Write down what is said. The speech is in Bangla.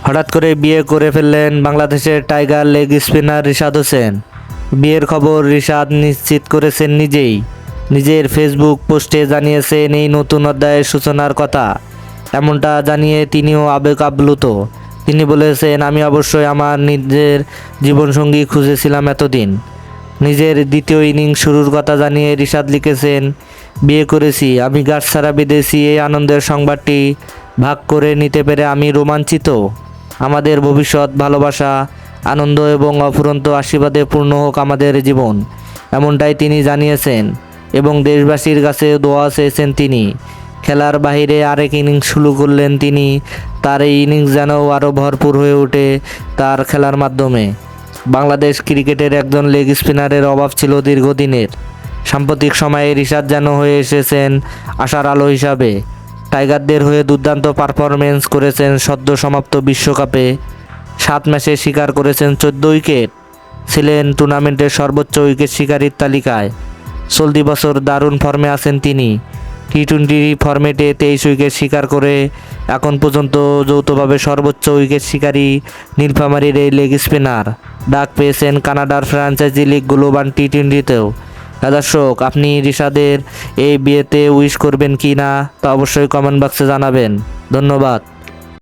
হঠাৎ করে বিয়ে করে ফেললেন বাংলাদেশের tiger leg spinner Rishad Hossain. বিয়ের খবর রিশাদ নিশ্চিত করেছেন নিজেই। নিজের ফেসবুক পোস্টে জানিয়েছেন এই নতুন অধ্যায়ের সূচনার কথা। এমনটা জানিয়ে তিনিও আবেগ আপ্লুত। তিনি বলেছেন, আমি অবশ্যই আমার নিজের জীবনসঙ্গী খুঁজেছিলাম এতদিন। নিজের দ্বিতীয় ইনিংস শুরুর কথা জানিয়ে রিশাদ লিখেছেন, বিয়ে করেছি, আমি গাছ ছাড়া বেঁধেছি। এই আনন্দের সংবাদটি ভাগ করে নিতে পেরে আমি রোমাঞ্চিত। আমাদের ভবিষ্যৎ ভালোবাসা, আনন্দ এবং অফুরন্ত আশীর্বাদে পূর্ণ হোক আমাদের জীবন, এমনটাই তিনি জানিয়েছেন এবং দেশবাসীর কাছে দোয়া চেয়েছেন তিনি। খেলার বাইরে আরেক ইনিংস শুরু করলেন তিনি। তার এই ইনিংস যেন আরও ভরপুর হয়ে ওঠে তার খেলার মাধ্যমে। বাংলাদেশ ক্রিকেটের একজন লেগ স্পিনারের অভাব ছিল দীর্ঘদিনের। সাম্প্রতিক সময়ে রিশাদ যেন হয়ে এসেছেন আশার আলো হিসাবে। টাইগারদের হয়ে দুর্দান্ত পারফরমেন্স করেছেন সদ্য সমাপ্ত বিশ্বকাপে। 7 ম্যাচে শিকার করেছেন 14 উইকেট, ছিলেন টুর্নামেন্টের সর্বোচ্চ উইকেট শিকারীর তালিকায়। চলতি বছর দারুণ ফর্মে আছেন তিনি। টি-20 ফরম্যাটে 23 উইকেট শিকার করে এখন পর্যন্ত যৌথভাবে সর্বোচ্চ উইকেট শিকারী নীলফামারীর এই লেগ স্পিনার। ডাক পেয়েছেন কানাডার ফ্র্যাঞ্চাইজি লিগ গ্লোবাল টি-20তেও। দর্শক, আপনি রিশাদের এই বিয়েতে উইশ করবেন কি না তা অবশ্যই কমেন্ট বক্সে জানাবেন। ধন্যবাদ।